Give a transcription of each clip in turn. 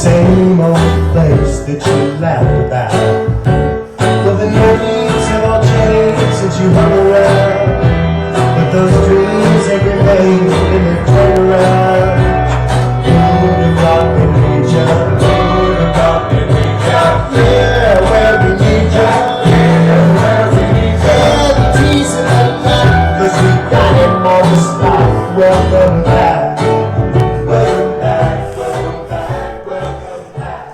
same old place that you laughed about. Well, the names have all changed since you hung around, but those dreams have remained in their turnaround. Who'd have thought we need ya? Who'd have thought we need ya? Yeah, where we need ya? Yeah, where we need ya? Yeah, the teasing and that, 'cause we got it on the spot. Welcome back. Welcome back. Welcome back. Welcome back.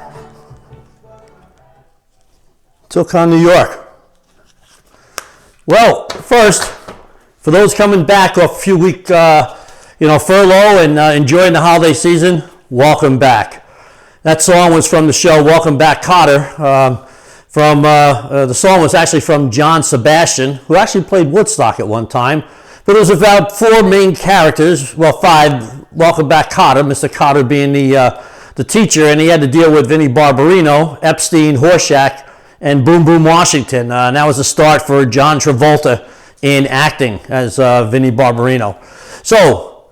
Tilcon, New York. Well, first, for those coming back off a few week, furlough and enjoying the holiday season, welcome back. That song was from the show Welcome Back, Kotter. The song was actually from John Sebastian, who actually played Woodstock at one time. But it was about four main characters, well, five. Welcome Back, Kotter, Mr. Kotter being the teacher, and he had to deal with Vinnie Barbarino, Epstein, Horshack, and Boom Boom Washington. And that was the start for John Travolta in acting as Vinnie Barbarino. So,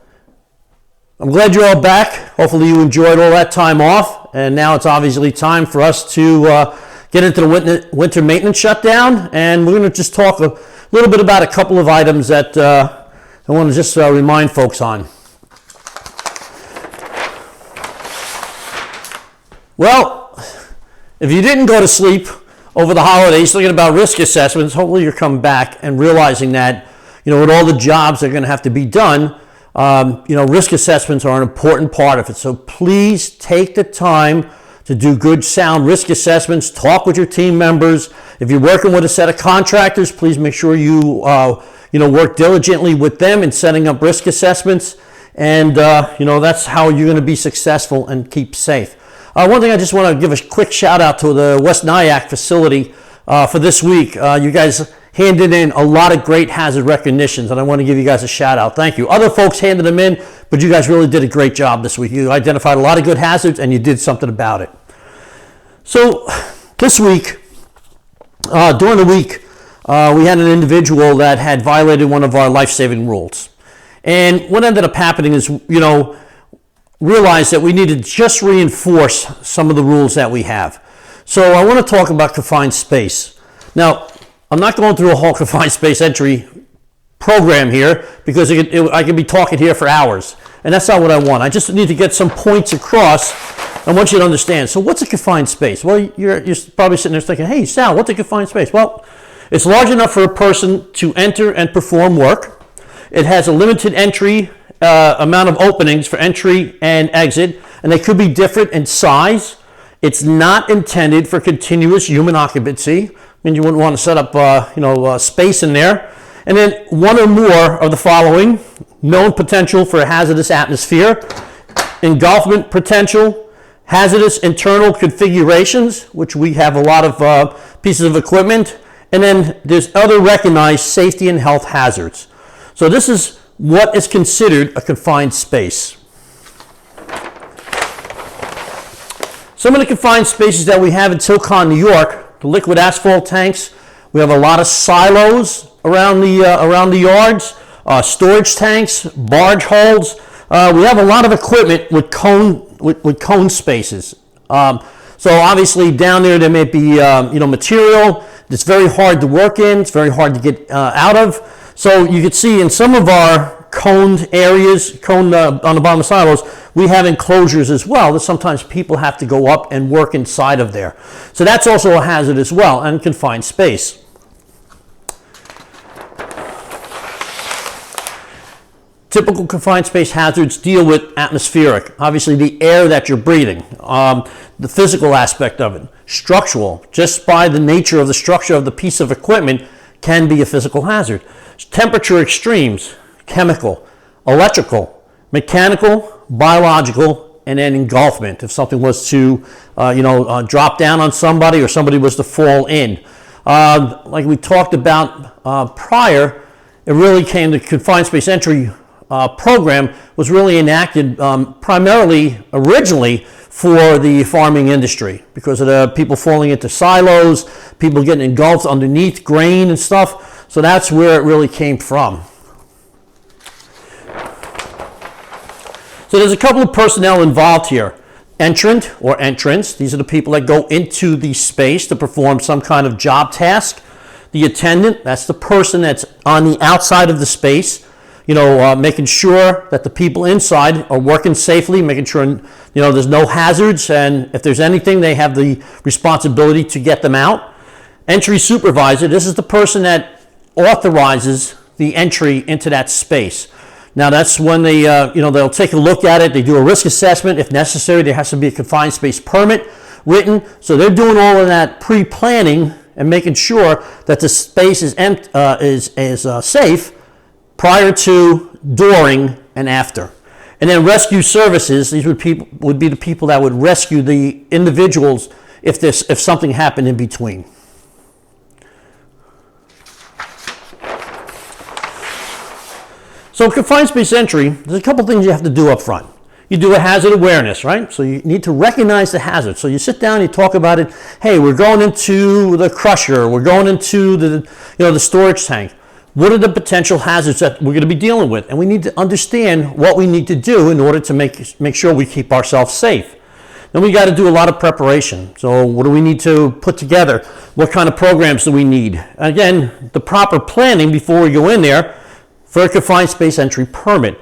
I'm glad you're all back. Hopefully you enjoyed all that time off. And now it's obviously time for us to get into the winter maintenance shutdown. And we're going to just talk a little bit about a couple of items that I want to just remind folks on. Well, if you didn't go to sleep over the holidays thinking about risk assessments, hopefully you're coming back and realizing that, with all the jobs that are going to have to be done, risk assessments are an important part of it. So please take the time to do good, sound risk assessments. Talk with your team members. If you're working with a set of contractors, please make sure you, work diligently with them in setting up risk assessments. And, that's how you're going to be successful and keep safe. One thing I just want to give a quick shout out to the West Nyack facility for this week. You guys handed in a lot of great hazard recognitions, and I want to give you guys a shout out. Thank you. Other folks handed them in, but you guys really did a great job this week. You identified a lot of good hazards, and you did something about it. So this week, during the week, we had an individual that had violated one of our life-saving rules. And what ended up happening is, realized that we needed to just reinforce some of the rules that we have. So I want to talk about confined space. Now, I'm not going through a whole confined space entry program here because I could be talking here for hours. And that's not what I want. I just need to get some points across. I want you to understand. So what's a confined space? Well, you're probably sitting there thinking, hey, Sal, what's a confined space? Well, it's large enough for a person to enter and perform work. It has a limited entry amount of openings for entry and exit, and they could be different in size. It's not intended for continuous human occupancy. I mean, you wouldn't want to set up, space in there. And then one or more of the following: known potential for a hazardous atmosphere, engulfment potential, hazardous internal configurations, which we have a lot of pieces of equipment, and then there's other recognized safety and health hazards. So this is what is considered a confined space. Some of the confined spaces that we have in Tilcon, New York, the liquid asphalt tanks. We have a lot of silos around the yards, storage tanks, barge holds. We have a lot of equipment with cone spaces. So obviously down there may be material that's very hard to work in. It's very hard to get out of. So you can see in some of our coned areas, on the bottom of silos, we have enclosures as well that sometimes people have to go up and work inside of there. So that's also a hazard as well, and confined space. Typical confined space hazards deal with atmospheric, obviously the air that you're breathing, the physical aspect of it, structural, just by the nature of the structure of the piece of equipment can be a physical hazard. Temperature extremes, chemical, electrical, mechanical, biological, and then engulfment. If something was to, drop down on somebody or somebody was to fall in. Like we talked about prior, it really came to confined space entry program was really enacted primarily originally for the farming industry because of the people falling into silos, people getting engulfed underneath grain and stuff. So that's where it really came from. So there's a couple of personnel involved here. entrant or entrants. These are the people that go into the space to perform some kind of job task. The attendant, that's the person that's on the outside of the space, making sure that the people inside are working safely, making sure, there's no hazards, and if there's anything, they have the responsibility to get them out. Entry supervisor, this is the person that authorizes the entry into that space. Now that's when they, they'll take a look at it, they do a risk assessment. If necessary, there has to be a confined space permit written. So they're doing all of that pre-planning and making sure that the space is safe prior to, during, and after. And then rescue services, these would be the people that would rescue the individuals if something happened in between. So confined space entry, there's a couple things you have to do up front. You do a hazard awareness, right? So you need to recognize the hazard. So you sit down, you talk about it. Hey, we're going into the crusher. We're going into the storage tank. What are the potential hazards that we're going to be dealing with? And we need to understand what we need to do in order to make sure we keep ourselves safe. Then we got to do a lot of preparation. So what do we need to put together? What kind of programs do we need? Again, the proper planning before we go in there for a confined space entry permit.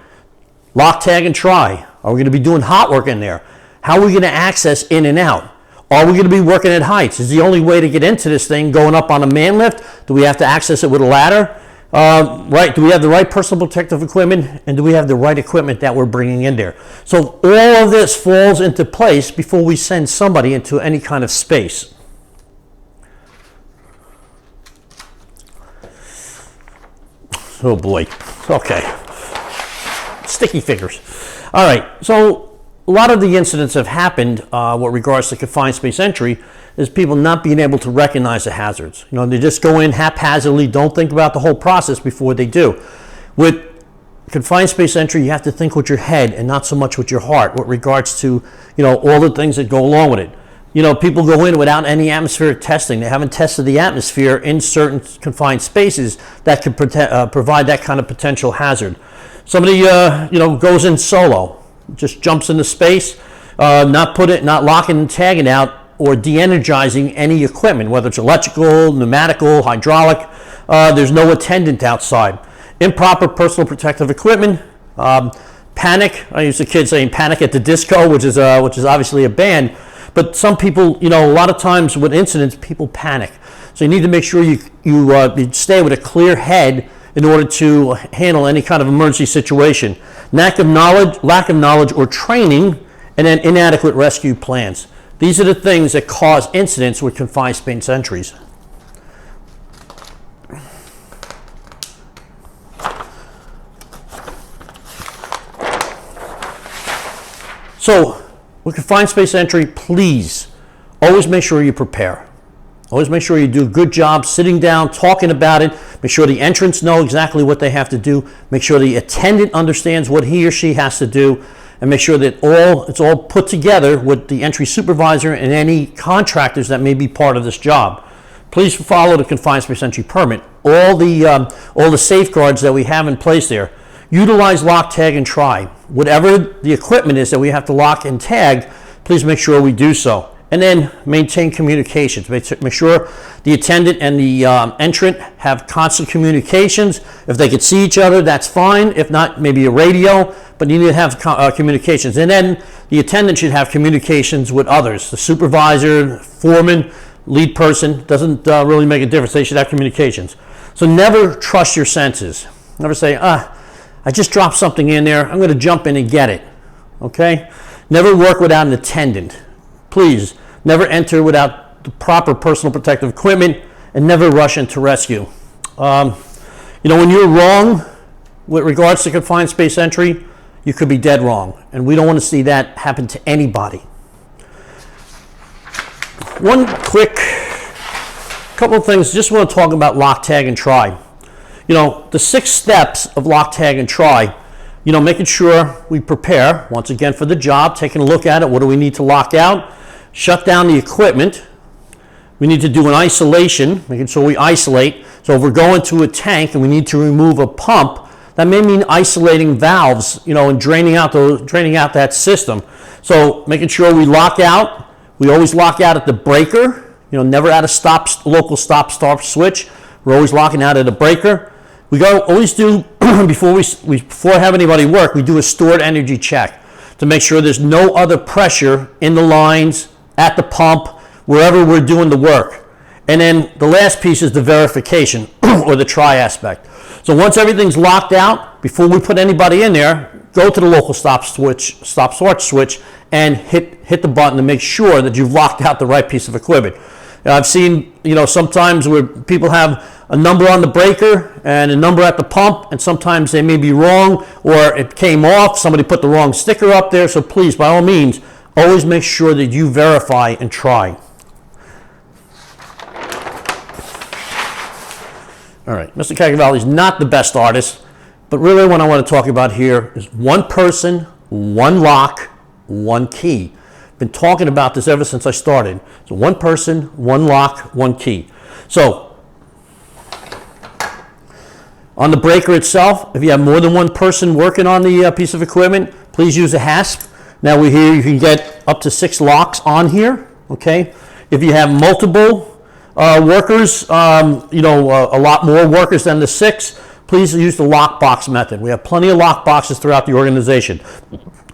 Lock, tag, and try. Are we going to be doing hot work in there? How are we going to access in and out? Are we going to be working at heights? Is the only way to get into this thing going up on a man lift? Do we have to access it with a ladder? Right? Do we have the right personal protective equipment? And do we have the right equipment that we're bringing in there? So all of this falls into place before we send somebody into any kind of space. Oh boy. Okay. Sticky fingers. All right, so a lot of the incidents have happened with regards to confined space entry is people not being able to recognize the hazards. They just go in haphazardly, don't think about the whole process before they do. With confined space entry, you have to think with your head and not so much with your heart with regards to, all the things that go along with it. People go in without any atmospheric testing. They haven't tested the atmosphere in certain confined spaces that could provide that kind of potential hazard. Somebody, goes in solo, just jumps into space, not locking and tagging out or de-energizing any equipment, whether it's electrical, pneumatical, hydraulic. There's no attendant outside. Improper personal protective equipment, panic. I used to kid saying panic at the disco, which is obviously a band. But some people, a lot of times with incidents, people panic. So you need to make sure you stay with a clear head in order to handle any kind of emergency situation. Lack of knowledge or training, and then inadequate rescue plans. These are the things that cause incidents with confined space entries. So, with confined space entry, please always make sure you prepare. Always make sure you do a good job sitting down, talking about it. Make sure the entrants know exactly what they have to do. Make sure the attendant understands what he or she has to do. And make sure that it's all put together with the entry supervisor and any contractors that may be part of this job. Please follow the confined space entry permit. All the safeguards that we have in place there. Utilize lock, tag, and try. Whatever the equipment is that we have to lock and tag, please make sure we do so. And then maintain communications. Make sure the attendant and the entrant have constant communications. If they could see each other, that's fine. If not, maybe a radio, but you need to have communications. And then the attendant should have communications with others. The supervisor, foreman, lead person, doesn't really make a difference. They should have communications. So never trust your senses. Never say, I just dropped something in there. I'm going to jump in and get it. Okay? Never work without an attendant. Please, never enter without the proper personal protective equipment, and never rush into rescue. When you're wrong with regards to confined space entry, you could be dead wrong, and we don't want to see that happen to anybody. One quick couple of things, just want to talk about lock, tag, and try. The 6 steps of lock, tag, and try. Making sure we prepare, once again, for the job, taking a look at it. What do we need to lock out? Shut down the equipment. We need to do an isolation, making sure we isolate. So if we're going to a tank and we need to remove a pump that may mean isolating valves, and draining out that system. So making sure we lock out. We always lock out at the breaker, never at a local stop-start switch. We're always locking out at a breaker. We always do, before we have anybody work, we do a stored energy check to make sure there's no other pressure in the lines, at the pump, wherever we're doing the work. And then the last piece is the verification or the try aspect. So once everything's locked out, before we put anybody in there, go to the local stop-start switch and hit the button to make sure that you've locked out the right piece of equipment. I've seen, sometimes where people have a number on the breaker and a number at the pump, and sometimes they may be wrong, or it came off, somebody put the wrong sticker up there. So please, by all means, always make sure that you verify and try. All right, Mr. Cagavalli is not the best artist, but really what I want to talk about here is one person, one lock, one key. Been talking about this ever since I started. So one person, one lock, one key. So on the breaker itself, if you have more than one person working on the piece of equipment, please use a hasp. Now we hear you can get up to 6 locks on here. Okay. If you have multiple workers, a lot more workers than the 6, please use the lockbox method. We have plenty of lock boxes throughout the organization.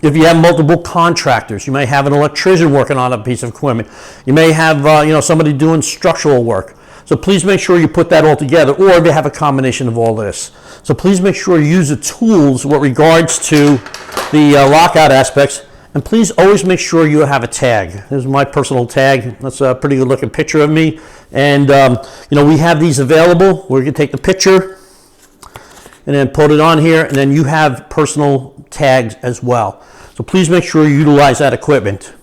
If you have multiple contractors, you may have an electrician working on a piece of equipment. You may have somebody doing structural work. So please make sure you put that all together, or if you have a combination of all this. So please make sure you use the tools with regards to the lockout aspects, and please always make sure you have a tag. This is my personal tag. That's a pretty good looking picture of me. And we have these available. We're going to take the picture and then put it on here, and then you have personal tags as well. So please make sure you utilize that equipment.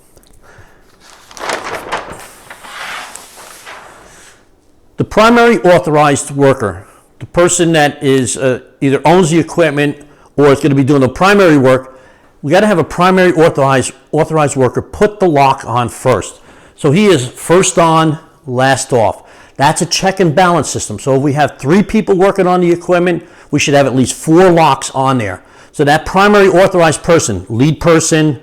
The primary authorized worker, the person that is either owns the equipment or is going to be doing the primary work, we got to have a primary authorized worker put the lock on first. So he is first on, last off. That's a check and balance system. So if we have 3 people working on the equipment, we should have at least 4 locks on there. So that primary authorized person, lead person,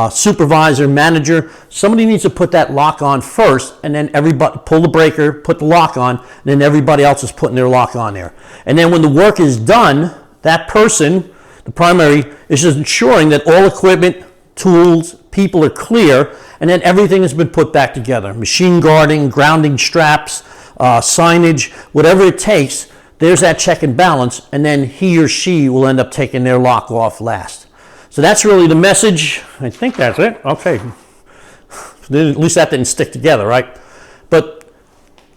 supervisor, manager, somebody needs to put that lock on first, and then everybody pull the breaker, put the lock on, and then everybody else is putting their lock on there. And then when the work is done, that person, the primary, is just ensuring that all equipment, tools, people are clear, and then everything has been put back together. Machine guarding, grounding straps, signage, whatever it takes. There's that check and balance, and then he or she will end up taking their lock off last. So that's really the message. I think that's it. Okay. At least that didn't stick together, right? But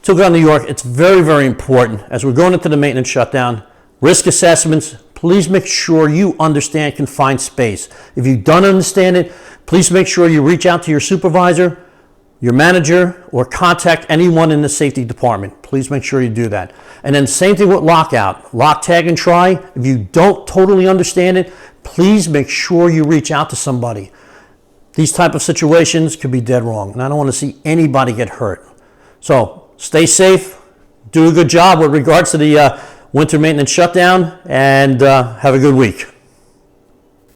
Tilcon, New York, it's very, very important as we're going into the maintenance shutdown. Risk assessments, please make sure you understand confined space. If you don't understand it, please make sure you reach out to your supervisor, your manager, or contact anyone in the safety department. Please make sure you do that. And then same thing with lockout, lock, tag, and try. If you don't totally understand it, please make sure you reach out to somebody. These type of situations could be dead wrong, and I don't want to see anybody get hurt. So stay safe, do a good job with regards to the winter maintenance shutdown, and have a good week.